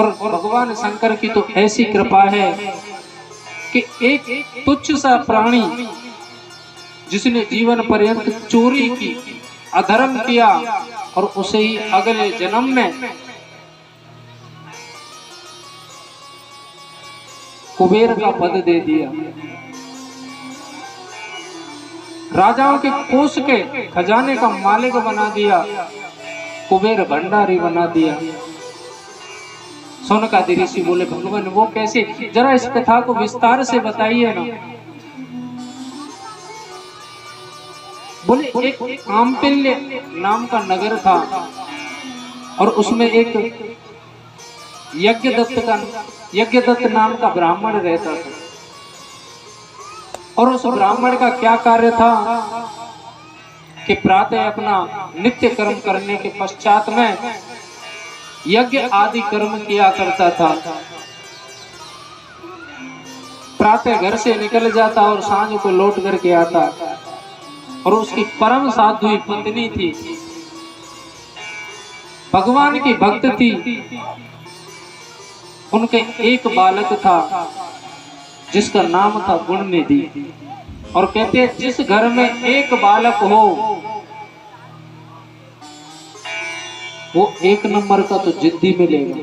और भगवान शंकर की तो ऐसी कृपा है कि एक तुच्छ सा प्राणी जिसने जीवन पर्यंत चोरी की, अधर्म किया, और उसे ही अगले जन्म में कुबेर का पद दे दिया, राजाओं के कोष के खजाने का मालिक बना दिया, कुबेर भंडारी बना दिया। सौनकादि ऋषि बोले भगवान वो कैसे, जरा इस कथा को विस्तार से बताइए ना। बोले एक आमपिल्य नाम का नगर था और उसमें एक यज्ञदत्त नाम का ब्राह्मण रहता था। और उस ब्राह्मण का क्या कार्य था कि प्रातः अपना नित्य कर्म करने के पश्चात में यज्ञ आदि कर्म किया करता था। प्रातः घर से निकल जाता और सांझ को लौट करके आता। और उसकी परम साध्वी पत्नी थी, भगवान की भक्त थी। उनके एक बालक था जिसका नाम था गुणनिधि। और कहते हैं जिस घर में एक बालक हो वो एक नंबर का तो जिद्दी मिलेगा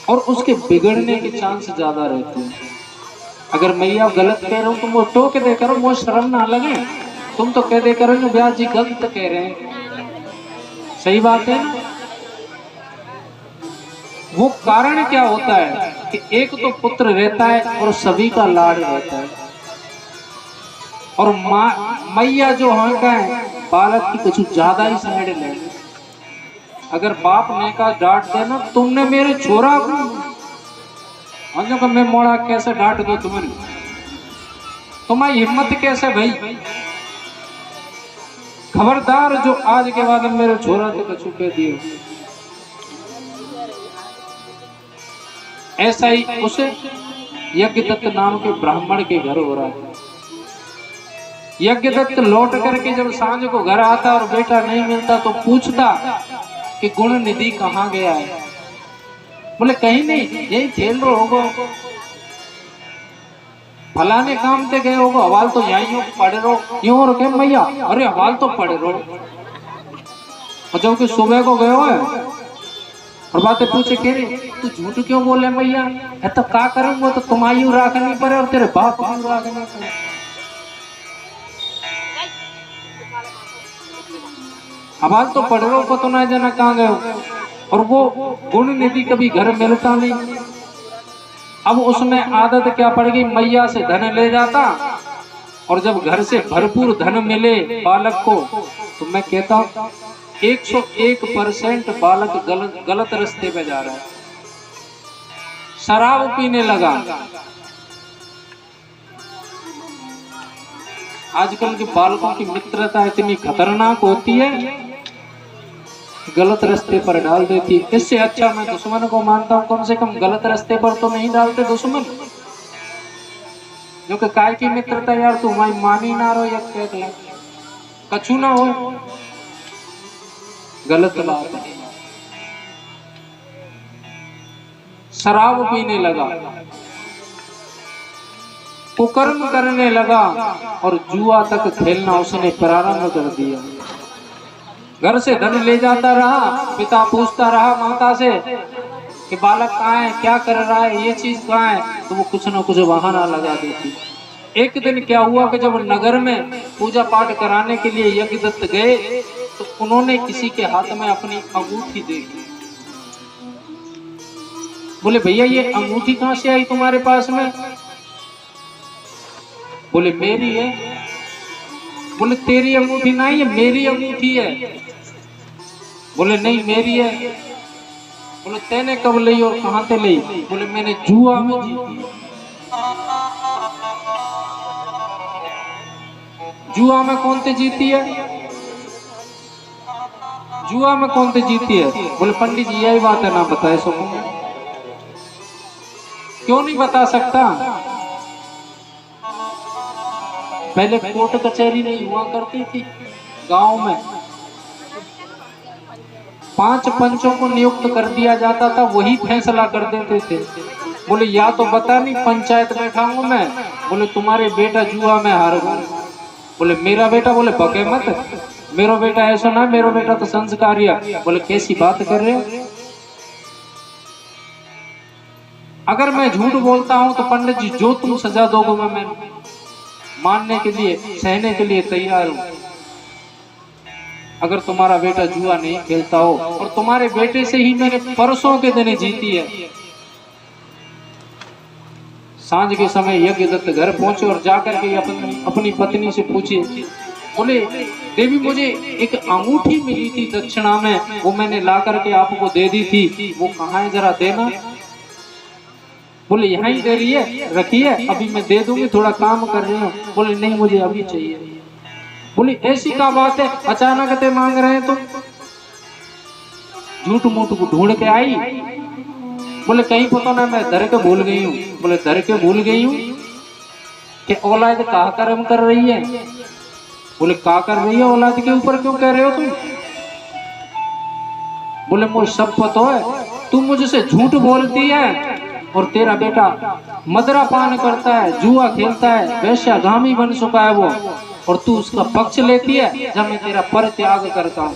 और उसके बिगड़ने के चांस ज्यादा रहते हैं। अगर मैया गलत कह रहा हूं तुम वो टोक दे करो, मुझे शर्म ना लगे। तुम तो कह दे करो ब्याह जी गलत कह रहे हैं, सही बात है ना। वो कारण क्या होता है कि एक तो पुत्र रहता है और सभी का लाड रहता है। और मैया जो हंका है बालक की कुछ ज्यादा ही साइड ले। अगर बाप ने का डांट देना तुमने मेरे छोरा को मैं मोड़ा कैसे डांट दो तुम्हें, तुम्हारी हिम्मत कैसे भाई। खबरदार जो आज के बाद मेरे छोरा तो कछु कह दिए। ऐसा ही उस यज्ञदत्त नाम के ब्राह्मण के घर हो रहा है। यज्ञदत्त लौट करके जब सांझ को घर आता और बेटा नहीं मिलता तो पूछता कि गुणनिधि कहाँ गया है। बोले कहीं नहीं, यही खेल रहे होगो, फलाने काम से गए होगो, हवाल तो यहीं पड़े रहो। यूं और क्या मैया, अरे हवाल तो पड़े रहो। और जब कि सुबह को गए हो और बातें पूछे कह रहे तू झूठ क्यों बोले मैया, है तो क्या करूंगा, तो तुम्हारी राखनी पड़े और तेरे बाप की राखनी पड़े। हवाल तो पढ़ रहे हो तो ना जाना कहाँ गए हो। और वो गुणनिधि कभी घर मिलता नहीं। अब उसमें आदत क्या पड़ गई, मैया से धन ले जाता और जब घर से भरपूर धन मिले बालक को तो मैं कहता हूं 101% बालक गलत रास्ते पे जा रहा है। शराब पीने लगा। आजकल के बालकों की मित्रता इतनी खतरनाक होती है, गलत रास्ते पर डाल देती है। इससे अच्छा मैं दुश्मन को मानता हूं, कम से कम गलत रास्ते पर तो नहीं डालते दुश्मन। जो कि काय की मित्रता यार, तू हमारी मानी ना रहो या कह कछु ना हो, गलत बात है। शराब पीने लगा, कुकर्म करने लगा और जुआ तक खेलना उसने प्रारंभ कर दिया। घर से धन ले जाता रहा, पिता पूछता रहा माता से कि बालक कहाँ है, क्या कर रहा है, ये चीज कहाँ है, तो वो कुछ ना कुछ बहाना लगा देती। एक दिन क्या हुआ कि जब नगर में पूजा पाठ कराने के लिए यज्ञदत्त गए तो उन्होंने किसी के हाथ में अपनी अंगूठी देखी। बोले भैया ये अंगूठी कहाँ से आई तुम्हारे पास में। बोले मेरी है। बोले तेरी अंगूठी नहीं है, मेरी अंगूठी है। बोले नहीं मेरी है। बोले तेने कब ली और कहां से ली। बोले मैंने जुआ में जीती। जुआ में कौन से जीती है, जुआ में कौन से जीती है। बोले पंडित जी यही बात है ना बताए सको। क्यों नहीं बता सकता, पहले कोर्ट कचहरी नहीं हुआ करती थी गांव में। 5 पंचों को नियुक्त कर दिया जाता था, वही फैसला कर देते थे। बोले या तो बता नहीं पंचायत बैठाऊंगा मैं, बोले तुम्हारे बेटा जुआ में हार गए। बोले मेरा बेटा, बोले बके मत, मेरा बेटा ऐसा ना, मेरा बेटा तो संस्कारी है। बोले कैसी बात कर रहे हो? अगर मैं झूठ बोलता हूं तो पंडित जी जो तुम सजा दोगे मैं मानने के लिए, सहने के लिए तैयार हूं। अगर तुम्हारा बेटा जुआ नहीं खेलता हो, और तुम्हारे बेटे से ही मैंने परसों के दिन जीती है। सांझ के समय यज्ञदत्त घर पहुंचे और जाकर के अपनी पत्नी से पूछे, बोले देवी मुझे एक अंगूठी मिली थी दक्षिणा में, वो मैंने ला करके आपको दे दी थी, वो कहाँ है जरा देना। बोले यहाँ ही दे रही है, रखिए, अभी मैं दे दूंगी, थोड़ा काम कर रही हूँ। बोले नहीं मुझे अभी चाहिए। बोली ऐसी क्या बात है, अचानक ते मांग रहे हैं तुम? झूठ मूठ को ढूंढ के आई? बोले कहीं पता ना, मैं धर के भूल गई हूँ। बोले धर के भूल गई हूँ कि औलाद का कर्म कर रही है? बोले का कर रही है, औलाद के ऊपर क्यों कह रहे हो तुम? बोले मुझे सब पता है, तू मुझसे झूठ बोलती है और तेरा बेटा मदरा पान करता है, जुआ खेलता है, वैश्यागामी बन चुका है वो, और तू उसका पक्ष लेती है। जब मैं तेरा पर त्याग करता हूँ,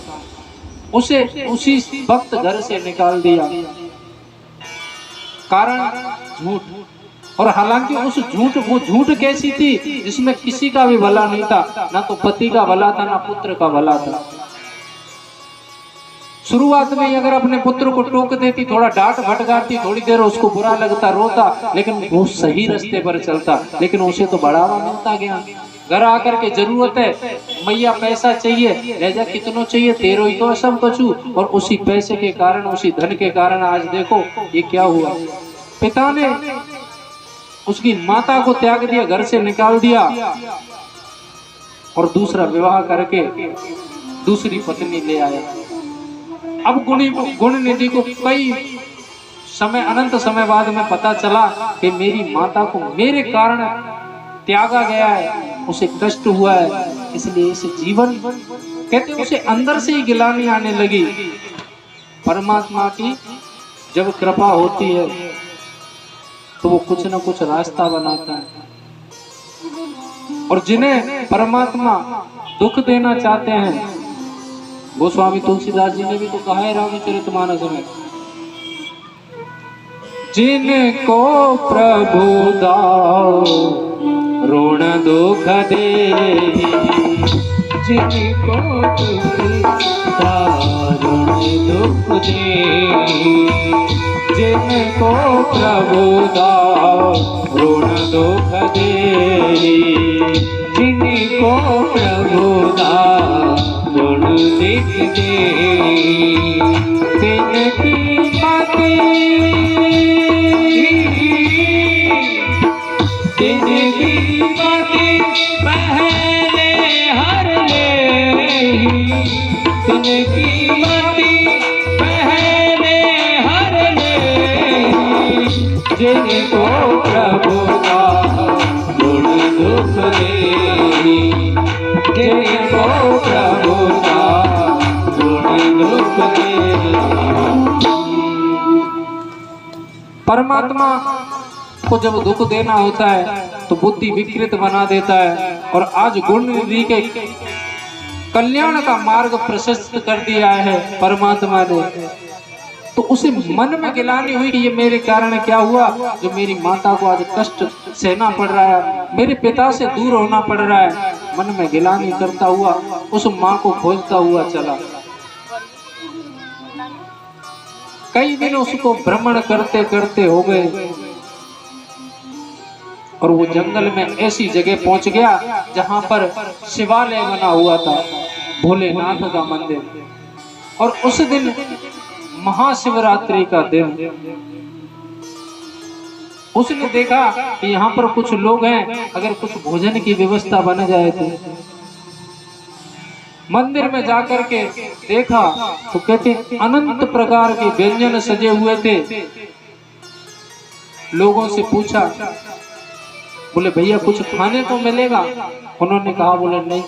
उसे उसी वक्त घर से निकाल दिया, कारण झूठ। और हालांकि उस झूठ, वो झूठ कैसी थी जिसमें किसी का भी भला नहीं था, ना तो पति का भला था ना पुत्र का भला था। शुरुआत में अगर अपने पुत्र को टोक देती, थोड़ा डांट फटकारती, थोड़ी देर उसको बुरा लगता, रोता, लेकिन वो सही रास्ते पर चलता। लेकिन उसे तो बढ़ावा मिलता गया। घर आकर के जरूरत है मैया पैसा चाहिए, राजा कितनों चाहिए, तेरो ही तो सब कछु। और उसी पैसे के कारण, उसी धन के कारण आज देखो ये क्या हुआ। पिता ने उसकी माता को त्याग दिया, घर से निकाल दिया, और दूसरा विवाह करके दूसरी पत्नी ले आया। अब गुण निधि को कई समय, अनंत समय बाद में पता चला कि मेरी माता को मेरे कारण त्यागा गया है, उसे कष्ट हुआ है, इसलिए इस जीवन, कहते उसे अंदर से ही गिलानी आने लगी। परमात्मा की जब कृपा होती है तो वो कुछ न कुछ रास्ता बनाता है। और जिन्हें परमात्मा दुख देना चाहते हैं, गोस्वामी तुलसीदास जी ने भी तो कहा है रामचरितमानस में, जिनको प्रभु दाओ ऋण दुख दे, जिनको ऋण दुख दे, जिनको प्रभु दाओ ऋण दुख दे, जिनको प्रभु दाओ ऋण दुख दे, तिनकी मति, तिनकी मति पहले हर ले, तिनकी मति पहले हर ले, जिनको प्रभु का ऋण दुख दे, जिनको प्रभु का ऋण दुख दे। परमात्मा को जब दुख देना होता है तो बुद्धि विकृत बना देता है। और आज गुण निधि के कल्याण का मार्ग प्रशस्त कर दिया है परमात्मा ने, तो उसे मन में गिलानी हुई कि ये मेरे कारण क्या हुआ, जो मेरी माता को आज कष्ट सहना पड़ रहा है, मेरे पिता से दूर होना पड़ रहा है। मन में गिलानी करता हुआ उस माँ को खोजता हुआ चला। कई दिन उसको भ्रमण करते करते हो गए, और वो जंगल में ऐसी जगह पहुंच गया जहां पर शिवालय बना हुआ था, भोलेनाथ का मंदिर। और उस दिन महाशिवरात्रि का दिन, उसने देखा कि यहाँ पर कुछ लोग हैं, अगर कुछ भोजन की व्यवस्था बन जाए तो। मंदिर में जाकर के देखा तो कहते अनंत प्रकार के व्यंजन सजे हुए थे। लोगों से पूछा, बोले भैया कुछ खाने को मिलेगा? उन्होंने कहा, बोले नहीं,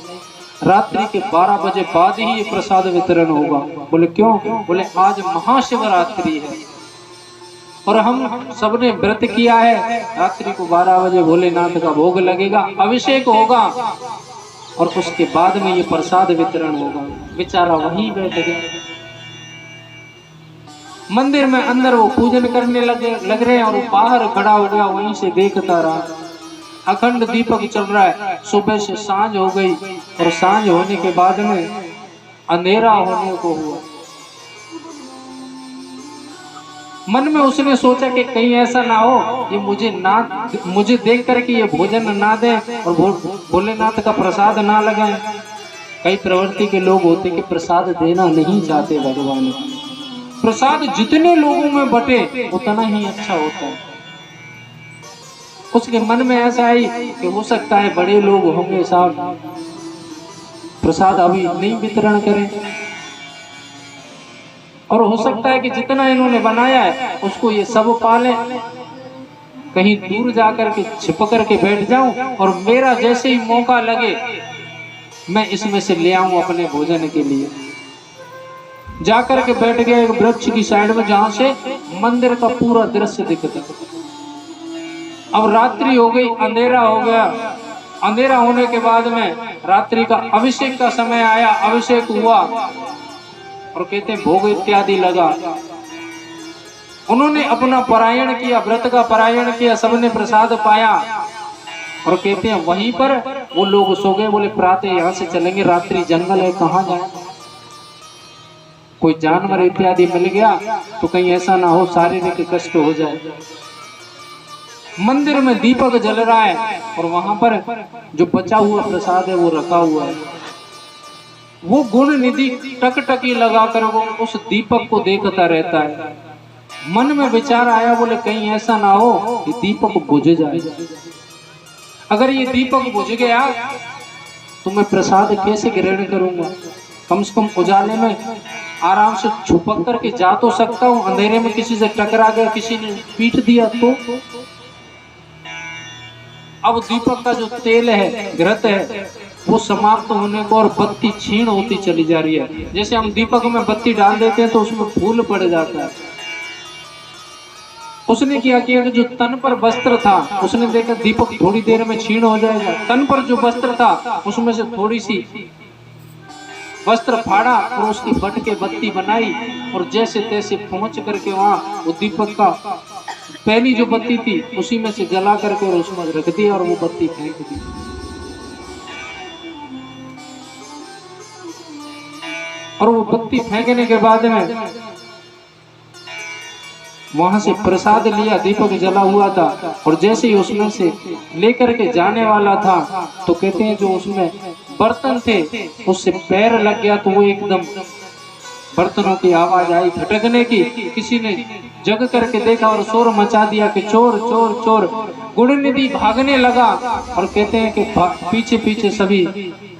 रात्रि के 12 बजे बाद ही ये प्रसाद वितरण होगा। बोले क्यों? बोले आज महाशिवरात्रि है और हम सबने व्रत किया है, रात्रि को 12 बजे भोलेनाथ का भोग लगेगा, अभिषेक होगा और उसके बाद में ये प्रसाद वितरण होगा। बेचारा वहीं बैठ गया। मंदिर में अंदर वो पूजन करने लग रहे हैं और वो बाहर खड़ा हो गया, वहीं से देखता रहा। अखंड दीपक चल रहा है। सुबह से सांझ हो गई और सांझ होने के बाद में अंधेरा होने को हुआ। मन में उसने सोचा कि कहीं ऐसा ना हो ये मुझे देख करके ये भोजन ना दे और भोलेनाथ का प्रसाद ना लगाए। कई प्रवृत्ति के लोग होते कि प्रसाद देना नहीं चाहते भगवान। प्रसाद जितने लोगों में बटे उतना ही अच्छा होता है। उसके मन में ऐसा आई कि हो सकता है बड़े लोग होंगे साहब, प्रसाद अभी नहीं वितरण करें, और हो सकता है कि जितना इन्होंने बनाया है उसको ये सब पाले, कहीं दूर जाकर के छिप करके बैठ जाऊं और मेरा जैसे ही मौका लगे मैं इसमें से ले आऊं अपने भोजन के लिए। जाकर के बैठ गया एक वृक्ष की साइड में जहां से मंदिर का पूरा दृश्य दिखता। अब रात्रि हो गई, अंधेरा हो गया। अंधेरा होने के बाद में रात्रि का अभिषेक का समय आया। अभिषेक हुआ और कहते हैं भोग इत्यादि लगा। उन्होंने अपना पारायण किया, व्रत का पारायण किया, सबने प्रसाद पाया और कहते हैं वहीं पर वो लोग सो गए। बोले प्रातः यहाँ से चलेंगे, रात्रि जंगल है, कहाँ जाए, कोई जानवर इत्यादि मिल गया तो कहीं ऐसा ना हो शारीरिक कष्ट हो जाए। मंदिर में दीपक जल रहा है और वहां पर जो बचा हुआ प्रसाद है वो रखा हुआ है। वो गुण निधि टकटकी लगाकर वो उस दीपक को देखता रहता है। मन में विचार आया, बोले कहीं ऐसा ना हो कि दीपक बुझ जाए। अगर ये दीपक बुझ गया तो मैं प्रसाद कैसे ग्रहण करूंगा? कम से कम उजाले में आराम से छुपक करके जा तो सकता हूँ, अंधेरे में किसी से टकरा गया, किसी ने पीट दिया तो। अब दीपक का जो तेल है, घृत है, वो समाप्त होने को और बत्ती क्षीण होती चली जा रही है। जैसे हम दीपक में बत्ती डाल देते हैं तो उसमें फूल पड़ जाता है। उसने क्या किया कि जो तन पर वस्त्र था उसने देखा दीपक थोड़ी देर में क्षीण हो जाएगा। तन पर जो वस्त्र था उसमें से थोड़ी सी वस्त्र फाड़ा और उसकी फट के बत्ती बनाई और जैसे तैसे पहुंच करके वहां वो दीपक का पहली जो बत्ती थी उसी में से जला करके और उसमें रख दिया और वो बत्ती फेंक दी। और वो बत्ती फेंकने के बाद में वहां से प्रसाद लिया, दीपक जला हुआ था और जैसे ही उसमें से लेकर के जाने वाला था तो कहते हैं जो उसमें बर्तन थे उससे पैर लग गया तो वो एकदम बर्तनों की आवाज आई खटकने की। किसी ने जग करके देखा और शोर मचा दिया कि चोर चोर चोर। गुणनिधि भागने लगा और कहते हैं कि पीछे पीछे सभी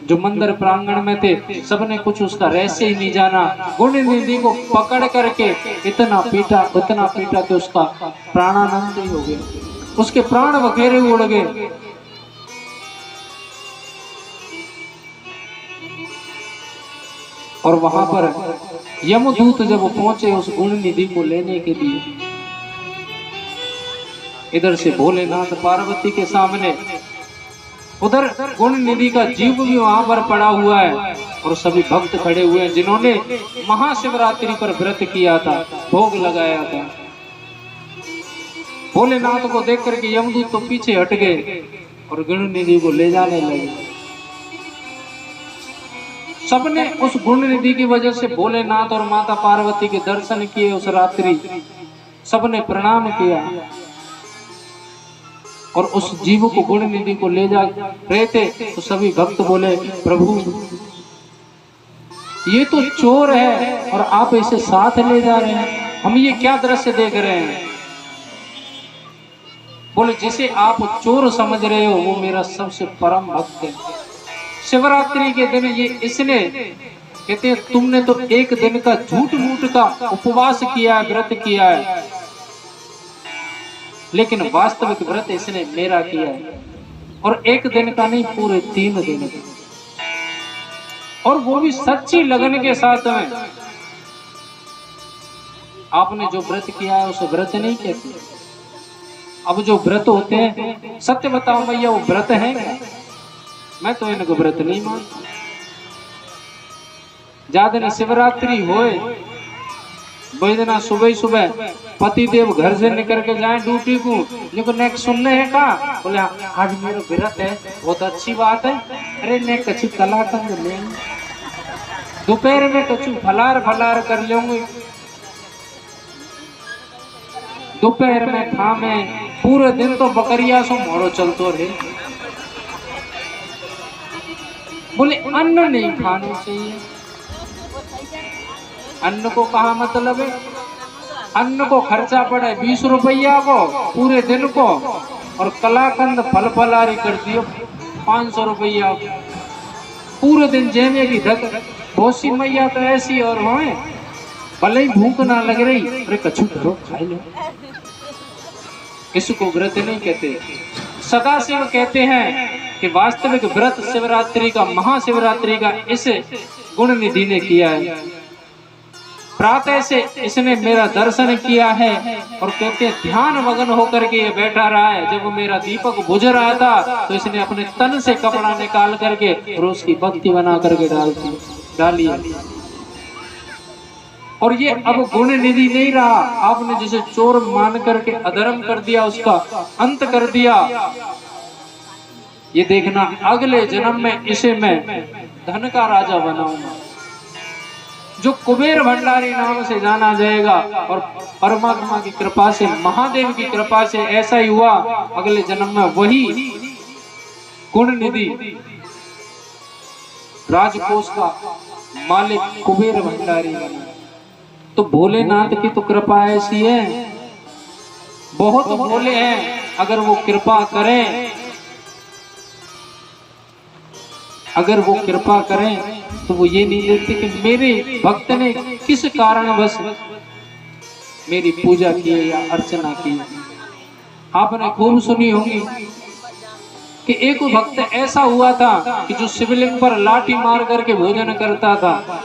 जो मंदिर प्रांगण में थे सबने कुछ उसका रहस्य ही नहीं जाना। गुणनिधि को पकड़ करके इतना पीटा कि उसका प्राणानंद ही हो गया, उसके प्राण वखेरे उड़ गए। और वहां पर यमदूत जब पहुंचे उस गुणनिधि को लेने के लिए, इधर से भोलेनाथ पार्वती के सामने, उधर गुणनिधि का जीव भी वहां पर पड़ा हुआ है और सभी भक्त खड़े हुए हैं जिन्होंने महाशिवरात्रि पर व्रत किया था, भोग लगाया था। भोलेनाथ को देख करके यमदूत तो पीछे हट गए और गुणनिधि को ले जाने लगे। सबने उस गुणनिधि की वजह से भोलेनाथ और माता पार्वती के दर्शन किए। उस रात्रि सबने प्रणाम किया और उस जीव को गुणनिधि को ले जा रहे थे तो सभी भक्त बोले प्रभु ये तो चोर है और आप इसे साथ ले जा रहे हैं, हम ये क्या दृश्य देख रहे हैं? बोले जिसे आप चोर समझ रहे हो वो मेरा सबसे परम भक्त है। शिवरात्रि के दिन ये इसने, कहते हैं तुमने तो एक दिन का झूठ मूठ का उपवास किया है, व्रत किया है, लेकिन वास्तविक व्रत इसने मेरा किया है और एक दिन का नहीं पूरे 3 दिन। और वो भी सच्ची लगन के साथ में। आपने जो व्रत किया है उसे व्रत नहीं कहते। अब जो व्रत होते हैं, सत्य बताओ भैया, वो व्रत है क्या? मैं तो इनको व्रत नहीं मानता। ज्यादा दिन शिवरात्रि होए, वही दिन सुबह सुबह पति देव घर से निकल के जाए ड्यूटी को, लेकिन नेक सुनने है का बोले आज मेरा व्रत है, बहुत अच्छी बात है। अरे ने कछु कलाकंद ले, दोपहर में कछु फलार फलार कर लेंगे, दोपहर में खा में, पूरे दिन तो बकरिया सो मोड़ो चलतो रहे। बोले अन्न नहीं खाने चाहिए। अन्न को कहा मतलब है? अन्न को खर्चा पड़े 20 रुपया को पूरे दिन को, और कलाकंद फल फलारी कर दियो 500 रुपया पूरे दिन जेमे की धक। बहुत सी मैया तो ऐसी और होए, भले ही भूख ना लग रही, अरे कछु करो खाई लो। इसको व्रत नहीं कहते। सदाशिव कहते हैं कि वास्तविक व्रत शिवरात्रि का, महाशिवरात्रि का इस गुण निधि ने किया है। प्रातः से इसने मेरा दर्शन किया है, और कहते हैं ध्यान मगन होकर के ये बैठा रहा है। जब वो मेरा दीपक बुझ रहा था तो इसने अपने तन से कपड़ा निकाल करके और उसकी बत्ती बना करके डाली। और ये अब गुण निधि नहीं रहा। आपने जिसे चोर मान करके अधर्म कर दिया, उसका अंत कर दिया। ये देखना अगले जन्म में इसे मैं धन का राजा बनाऊंगा, जो कुबेर भंडारी नाम से जाना जाएगा। और परमात्मा की कृपा से, महादेव की कृपा से ऐसा ही हुआ। अगले जन्म में वही गुण निधि राजकोष का मालिक कुबेर भंडारी बना। तो भोलेनाथ की तो कृपा ऐसी है, बहुत भोले हैं। अगर वो कृपा करें, अगर वो कृपा करें तो वो ये नहीं देखते कि मेरे भक्त ने किस कारणवश मेरी पूजा की या अर्चना की। आपने खूब सुनी होगी कि एक भक्त ऐसा हुआ था कि जो शिवलिंग पर लाठी मार करके भोजन करता था।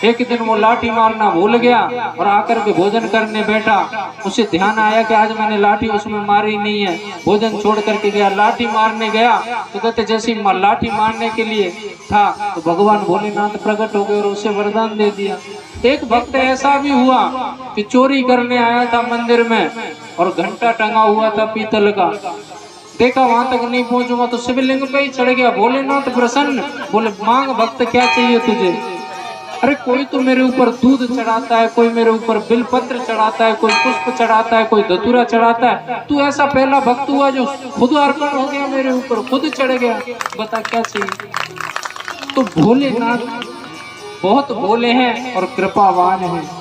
एक दिन वो लाठी मारना भूल गया और आकर के भोजन करने बैठा। उसे ध्यान आया कि आज मैंने लाठी उसमें मारी नहीं है। भोजन छोड़ करके गया, लाठी मारने गया तो कहते जैसे लाठी मारने के लिए था तो भगवान भोलेनाथ प्रकट हो गए और उसे वरदान दे दिया। एक भक्त ऐसा भी हुआ कि चोरी करने आया था मंदिर में, और घंटा टंगा हुआ था पीतल का। देखा वहां तक नहीं पहुंचूंगा तो शिवलिंग पे ही चढ़ गया। भोलेनाथ प्रसन्न, बोले मांग भक्त क्या चाहिए तुझे। अरे कोई तो मेरे ऊपर दूध चढ़ाता है, कोई मेरे ऊपर बिलपत्र चढ़ाता है, कोई पुष्प चढ़ाता है, कोई धतूरा चढ़ाता है। तू ऐसा पहला भक्त हुआ जो खुद अर्पण हो गया मेरे ऊपर, खुद चढ़ गया, बता क्या चाहिए। तो भोलेनाथ बहुत भोले हैं और कृपावान हैं।